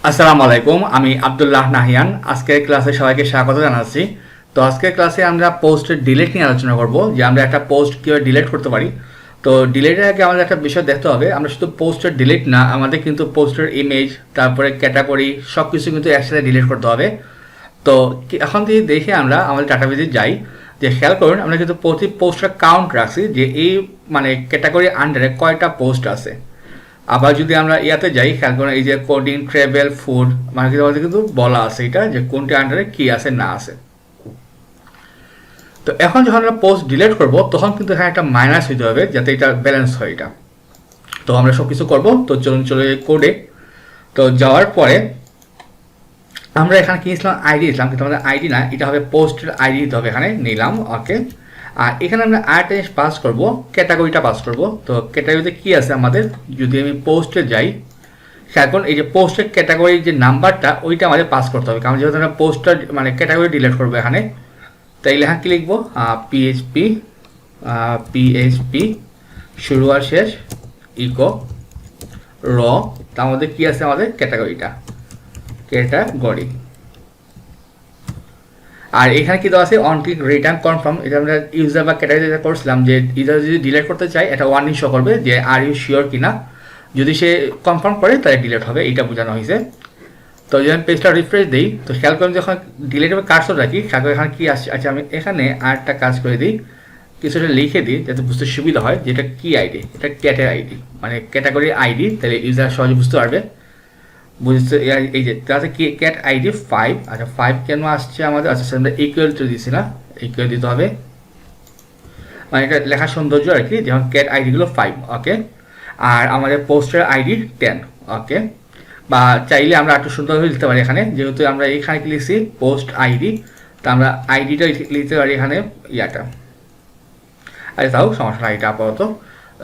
আসসালামু আলাইকুম, আমি আব্দুল্লাহ নাহিয়ান। আজকের ক্লাসে সবাইকে স্বাগত জানাচ্ছি। তো আজকের ক্লাসে আমরা পোস্টের ডিলিট নিয়ে আলোচনা করব, যে আমরা একটা পোস্ট কীভাবে ডিলিট করতে পারি। তো ডিলিটের আগে আমাদের একটা বিষয় দেখতে হবে, আমরা শুধু পোস্টের ডিলিট না, আমাদের কিন্তু পোস্টের ইমেজ, তারপরে ক্যাটাগরি সব কিছু কিন্তু একসাথে ডিলিট করতে হবে। তো এখন থেকে দেখে আমরা আমাদের ডাটাবেজে যাই, যে খেয়াল করুন আমরা কিন্তু প্রতি পোস্টের কাউন্ট রাখছি, যে এই মানে ক্যাটাগরি আন্ডারে কয়টা পোস্ট আছে। আবার যদি আমরা ইয়াতে যাই, খেয়াল করেন এই যে কোডিং, ট্রাভেল, ফুড, মানে কিন্তু বলা আছে এটা যে কোনটি আন্ডারে কি আছে না আছে। তো এখন যখন আমরা পোস্ট ডিলিট করব তখন কিন্তু এখানে একটা মাইনাস হইতে হবে যাতে এটা ব্যালেন্স হয় এটা। তো আমরা সব কিছু করবো, তো চলুন চলে কোডে। তো যাওয়ার পরে আমরা এখানে কি দিয়েছিলাম, আইডি দিয়েছিলাম, কিন্তু আমাদের আইডি না, এটা হবে পোস্টের আইডি দিতে হবে, এখানে নিলাম। ওকে, আর এখানে আমরা আরেকটা জিনিস পাস করবো, ক্যাটাগরিটা পাস করবো। তো ক্যাটাগরিতে কি আছে আমাদের, যদি আমি পোস্টে যাই, এখন এই যে পোস্টের ক্যাটাগরির যে নাম্বারটা ওইটা আমাদের পাস করতে হবে, কারণ যেহেতু আমরা পোস্টটা মানে ক্যাটাগরি ডিলিট করবো এখানে। তাইলে এখানে কি লিখবো, পিএইচপি পিএইচপি শুরু আর শেষ ইকো র, তার মধ্যে কি আছে আমাদের ক্যাটাগরিটা, ক্যাটাগরি। আর এখানে কি দেওয়া আছে, অন ক্লিক রিটার্ন কনফার্ম। এটা আমরা ইউজার বা ক্যাটাগরি করছিলাম, যে ইউজার যদি ডিলিট করতে চাই এটা ওয়ার্নিং শো করবে যে আর ইউ শিওর কিনা, যদি সে কনফার্ম করে তাহলে ডিলিট হবে, এইটা বোঝানো হয়েছে। তো যখন পেজটা রিফ্রেশ দিই, তো খেয়াল করেন যখন ডিলিট হবে কার্সর রাখি, খেয়াল করে এখানে কি আসছে। আচ্ছা, আমি এখানে আরেকটা কাজ করে দিই, কিছুটা লিখে দিই যাতে বুঝতে সুবিধা হয়, যেটা কি আইডি, এটা ক্যাটের আইডি, মানে ক্যাটাগরির আইডি, তাহলে ইউজার সহজে বুঝতে পারবে। বুঝতে এই যে তাতে কি ক্যাট আইডি 5। আচ্ছা, 5 কেন আসছে আমাদের, আচ্ছা আমরা ইকুয়াল টু দিছি না, ইকুয়াল দিতে হবে, মানে এটা লেখা সৌন্দর্য আর কি, যেমন ক্যাট আইডিগুলো 5। ওকে, আর আমাদের পোস্টের আইডি 10। ওকে, বা চাইলে আমরা একটু সুন্দরভাবে লিখতে পারি এখানে, যেহেতু আমরা এখানে কি লিখছি পোস্ট আইডি, তা আমরা আইডিটা লিখতে পারি এখানে ইয়াটা। আচ্ছা তাও সমস্যা নাই, এটা আপাতত।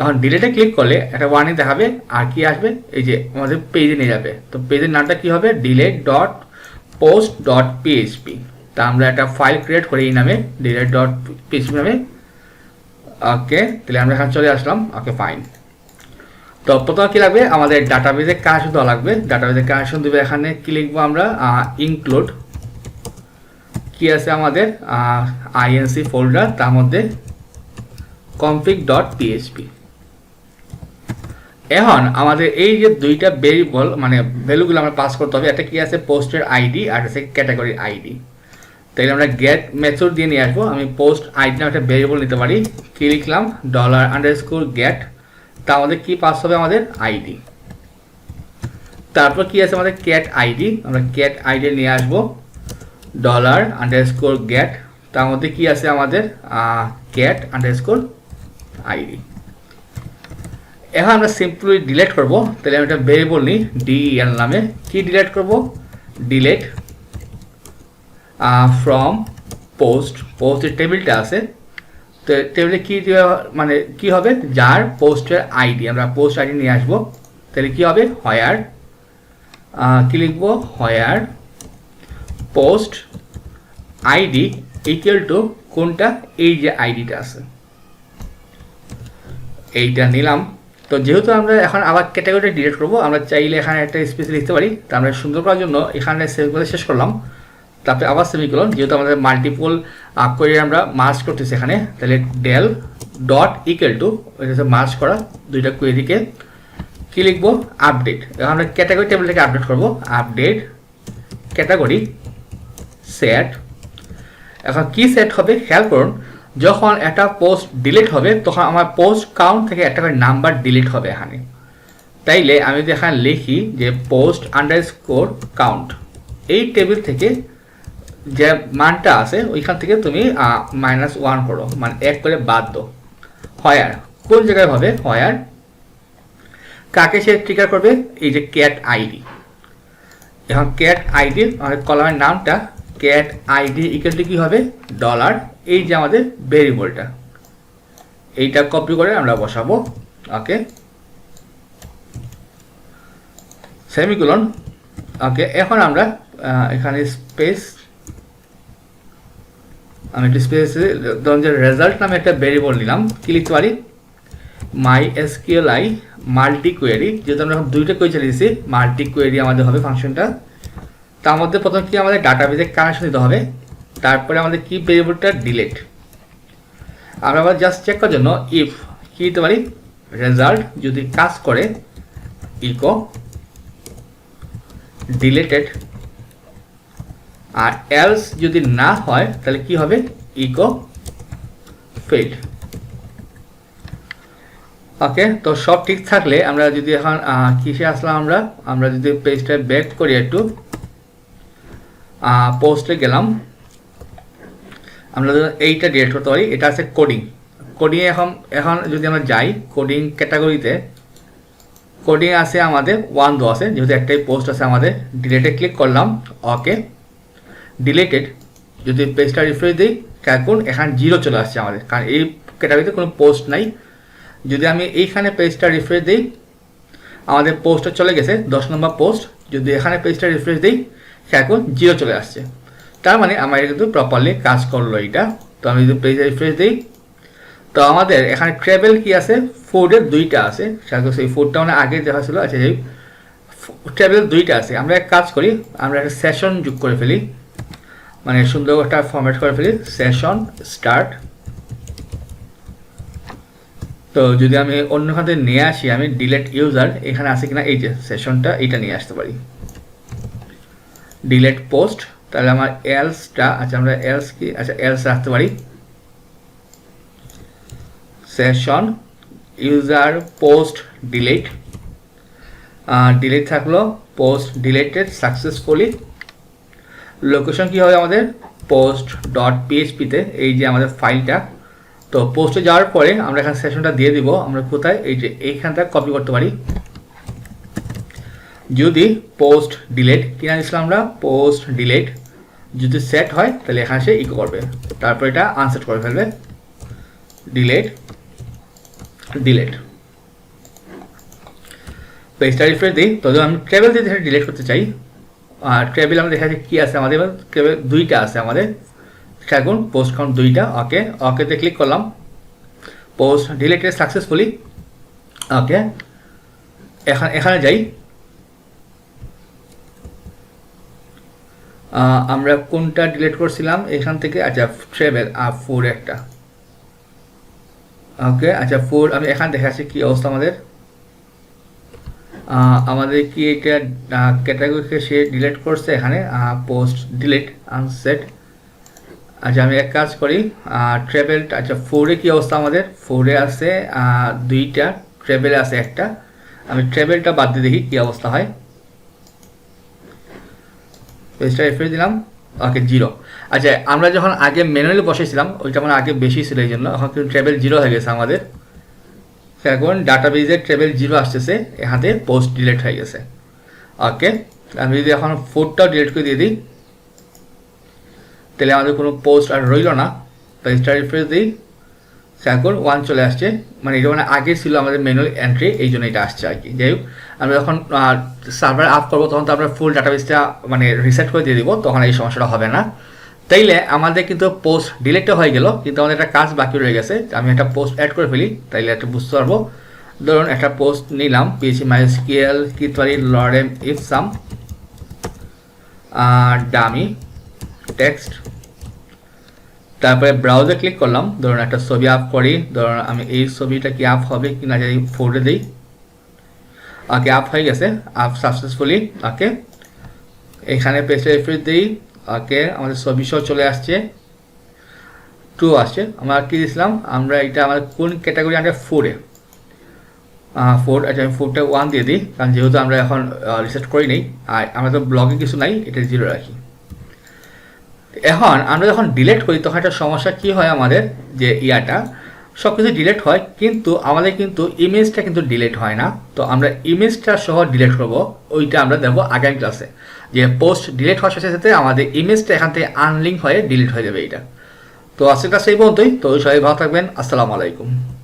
এখন ডিলেটে ক্লিক করলে একটা ওয়ার্নিং দেখাবে, আর কি আসবে, এই যে আমাদের পেজে নিয়ে যাবে। তো পেজের নামটা কি হবে, delete dot post dot PHP. তা আমরা একটা ফাইল ক্রিয়েট করি এই নামে, ডিলেট ডট পিএইচপি নামে। ওকে, তাহলে আমরা এখানে চলে আসলাম। ওকে, ফাইন। তো প্রথমে কি লাগবে, আমাদের ডাটাবেজে কানেকশন দেওয়া লাগবে। ডাটাবেজে কানেকশন দেবে, এখানে কি লিখবো আমরা, ইনক্লুড কি আছে আমাদের আইএনসি ফোল্ডার, তার মধ্যে config.php। এখন আমাদের এই যে দুইটা ভেরিয়েবল মানে ভ্যালুগুলো আমরা পাস করতে হবে, একটা কি আছে পোস্টের আইডি আর আছে ক্যাটাগরির আইডি। তাইলে আমরা গেট মেথড দিয়ে নিয়ে আসবো। আমি পোস্ট আইডি নামে একটা ভেরিয়েবল নিতে পারি, কি লিখলাম $_get, তার মধ্যে কি পাস হবে আমাদের আইডি। তারপর কি আছে আমাদের ক্যাট আইডি, আমরা ক্যাট আইডি নিয়ে আসবো $_get, তার মধ্যে কি আছে আমাদের ক্যাট আন্ডারস্কোর আইডি। এখন আমরা সিম্পলি ডিলিট করব, তাহলে আমি একটা ভেরিয়েবল নিই del নামে, কি ডিলিট করব, ডিলিট ফ্রম পোস্ট। পোস্টের টেবিলটা আছে, তো টেবিলে কি মানে কি হবে, যার পোস্টের আইডি, আমরা পোস্ট আইডি নিয়ে আসবো। তাহলে কি হবে, হোয়ার কি লিখবো, হোয়ার পোস্ট আইডি ইকুয়াল টু কোনটা, এই যে আইডিটা আছে এইটা নিলাম। তো যেহেতু আমরা এখন আবার ক্যাটাগরিটা ডিলিট করবো, আমরা চাইলে এখানে একটা স্পেস লিখতে পারি। তো আমরা সুন্দর করার জন্য এখানে সেমিকোলন শেষ করলাম, তারপরে আবার সেমিকোলন, যেহেতু আমাদের মাল্টিপল করে আমরা মার্জ করতেছি এখানে, তাহলে del dot equal to merge করা দুইটা কোয়েরিকে কি লিখবো, আপডেট। এখন আমরা ক্যাটাগরি টেবিল থেকে আপডেট করবো, আপডেট ক্যাটাগরি সেট। এখন কি সেট হবে, খেয়াল করুন যখন একটা পোস্ট ডিলিট হবে তখন আমার পোস্ট কাউন্ট থেকে একটা করে নাম্বার ডিলিট হবে এখানে। তাইলে আমি যদি এখানে লিখি যে পোস্ট আন্ডারস্কোর কাউন্ট, এই টেবিল থেকে যে মানটা আছে ওইখান থেকে তুমি -1 করো, মানে 1 করে বাদ দাও। হোয়ার কোন জায়গায় হবে, হোয়ার কাকে সে ট্রিগার করবে, এই যে ক্যাট আইডি। এখন ক্যাট আইডি আমাদের কলামের নামটা ক্যাট আইডি ইকুয়াল টু কি হবে, ডলার, এই যে আমাদের ভেরিয়েবলটা, এইটা কপি করে আমরা বসাবো। ওকে, সেমিকোলন। ওকে, এখন আমরা এখানে স্পেস, আমি একটা স্পেস ধরুন যে রেজাল্ট নামে একটা ভেরিয়েবল নিলাম, কি লিখতে পারি, MySQLi মাল্টি কোয়েরি, যেহেতু আমরা এখন দুইটা কোয়েরি চালিয়েছি, মাল্টি কোয়েরি আমাদের হবে ফাংশনটা। তার মধ্যে প্রথম কি আমাদের ডাটাবেজে কানেকশন দিতে হবে, তারপরে আমাদের কি ভেরিয়েবলটা ডিলেট। আমরা আবার জাস্ট চেক করার জন্য ইফ কি দিতে পারি, রেজাল্ট যদি কাজ করে ইকো ডিলেটেড, আর এলস যদি না হয় তাহলে কি হবে, ইকো ফেইল্ড। ওকে, তো সব ঠিক থাকলে আমরা যদি এখন কিসে আসলাম, আমরা যদি পেজটা ব্যাক করি একটু, পোস্টে গেলাম, আমরা এইটা ডিলিট করতে পারি। এটা আছে কোডিং, কোডিংয়ে এখন যদি আমরা যাই কোডিং ক্যাটাগরিতে, কোডিং আছে আমাদের 1 দেওয়া আছে, যেহেতু একটাই পোস্ট আছে আমাদের। ডিলেটে ক্লিক করলাম, ওকে ডিলেটেড। যদি পেজটা রিফ্রেশ দিই, এখন এখানে 0 চলে আসছে আমাদের, কারণ এই ক্যাটাগরিতে কোনো পোস্ট নাই। যদি আমি এইখানে পেজটা রিফ্রেশ দিই, আমাদের পোস্টটা চলে গেছে 10 নম্বর পোস্ট। যদি এখানে পেজটা রিফ্রেশ দিই, এখন 0 চলে আসছে, তার মানে আমার এটা কিন্তু প্রপারলি কাজ করলো এইটা। তো আমি যদি পেজটা রিফ্রেশ দিই, তো আমাদের এখানে ট্রেভেল কি আছে, ফুডের 2টা আছে, সেই ফুডটা মানে আগে দেখা ছিল। আচ্ছা, এই ট্রেভেল 2টা আছে। আমরা এক কাজ করি, আমরা একটা সেশন যোগ করে ফেলি, মানে সুন্দর একটা ফরম্যাট করে ফেলি, সেশন স্টার্ট। তো যদি আমি অন্যখানে নিয়ে আসি, আমি ডিলেট ইউজার এখানে আছে কিনা, এই যে সেশনটা, এইটা নিয়ে আসতে পারি। ডিলেট পোস্ট, তাহলে আমার এলসটা, আচ্ছা আমরা এলস কি, আচ্ছা এলস রাখতে পারি, session user post delete, delete থাকলো, পোস্ট ডিলেটেড সাকসেসফুলি। লোকেশন কি হবে আমাদের, পোস্ট ডট পিএইচপিতে, এই যে আমাদের ফাইলটা। তো পোস্টে যাওয়ার পরে আমরা এখানে সেশনটা দিয়ে দিব, আমরা কোথায়, এই যে এইখানটা কপি করতে পারি। যদি পোস্ট ডিলেট কিনা দিচ্ছিলাম আমরা, পোস্ট ডিলেট যদি সেট হয় তাহলে এখানে সে ইকো করবে, তারপর এটা আনসেট করে ফেলবে, ডিলেট ডিলেট। পেজটা রিফ্রেশ দিই, তো আমি ট্রেভেল দিয়ে ডিলেট করতে চাই, আর ট্রেভেল আমরা দেখা যাচ্ছে কি আছে আমাদের, ট্রেভেল 2টা আছে আমাদের, এখন পোস্ট কাউন্ট 2টা। ওকে, ওকেতে ক্লিক করলাম, পোস্ট ডিলেটেড সাকসেসফুলি। ওকে, এখানে যাই, আমরা কোনটা ডিলিট করছিলাম এখান থেকে, আচ্ছা ট্রেভেল আর ফুড একটা। ওকে, আচ্ছা ফুড আমি এখানে দেখাচ্ছি কি অবস্থা আমাদের, আমাদের কি এটা ক্যাটাগরিকে সে ডিলিট করছে এখানে, পোস্ট ডিলিট আনসেট। আচ্ছা আমি এক কাজ করি, ট্রেভেলটা, আচ্ছা ফুডে কি অবস্থা আমাদের, ফুডে আছে 2টা, ট্রেভেলে আছে একটা। আমি ট্রেভেলটা বাদ দিয়ে দেখি কি অবস্থা হয়। পেজটা রিফ্রেশ দিলাম, ওকে 0। আচ্ছা আমরা যখন আগে ম্যানুয়ালি বসেছিলাম ওইটা মানে আগে বেশি ছিল, এই জন্য এখন কিন্তু ট্রেভেল 0 হয়ে গেছে আমাদের। এখন ডাটাবেজের ট্রেভেল 0 আসতেছে, এখানে পোস্ট ডিলিট হয়ে গেছে। ওকে, আমি যদি এখন ফুডটাও ডিলিট করে দিয়ে দিই, তাহলে আমাদের কোনো পোস্ট আর রইল না। পেজটা রিফ্রেশ দিই, এখন 1 চলে আসছে, মানে এটা মানে আগে ছিল আমাদের ম্যানুয়াল এন্ট্রি, এই জন্য এটা আসছে আর কি। যাই হোক, আমরা যখন সার্ভার আপ করবো তখন তো আমরা ফুল ডাটাবেসটা মানে রিসেট করে দিয়ে দিব, তখন এই সমস্যাটা হবে না। তাইলে আমাদের কিন্তু পোস্ট ডিলিটটা হয়ে গেল, কিন্তু আমাদের একটা কাজ বাকি রয়ে গেছে। আমি একটা পোস্ট অ্যাড করে ফেলি, তাইলে একটা বুঝতে পারবো। ধরুন একটা পোস্ট নিলাম, PHP MySQL কিতওয়ারি lorem ipsum dummy text, তারপরে ব্রাউজার ক্লিক করলাম, ধরুন একটা ছবি আপ করি, ধরুন আমি এই ছবিটা কি আপ হবে কি না জানি ফোল্ডে দিই। ওকে, আপ হয়ে গেছে, আপ সাকসেসফুলি। ওকে, এখানে পেজটা রিফ্রেশ দিই, ওকে আমাদের ছবি সহ চলে আসছে, ট্রু আসছে। আমরা কি দিয়েছিলাম, আমরা এটা আমাদের কোন ক্যাটাগরি আন্ডার ফুডে, ফুড। আচ্ছা আমি ফুডটা 1 দিয়ে দিই, কারণ যেহেতু আমরা এখন রিসেট করি নেই, আর আমরা তো ব্লগে কিছু নাই, এটা 0 রাখি। এখন আমরা যখন ডিলিট করি তখন একটা সমস্যা কি হয় আমাদের, যে ইয়াটা সব কিছু ডিলিট হয় কিন্তু আমাদের কিন্তু ইমেজটা কিন্তু ডিলিট হয় না। তো আমরা ইমেজটা সহ ডিলিট করবো, ওইটা আমরা দেখবো আগামী ক্লাসে, যে পোস্ট ডিলিট হওয়ার সাথে সাথে আমাদের ইমেজটা এখান থেকে আনলিঙ্ক হয়ে ডিলিট হয়ে যাবে এইটা। তো আজকের ক্লাস এই পর্যন্তই। তো সবাই ভালো থাকবেন, আসসালামু আলাইকুম।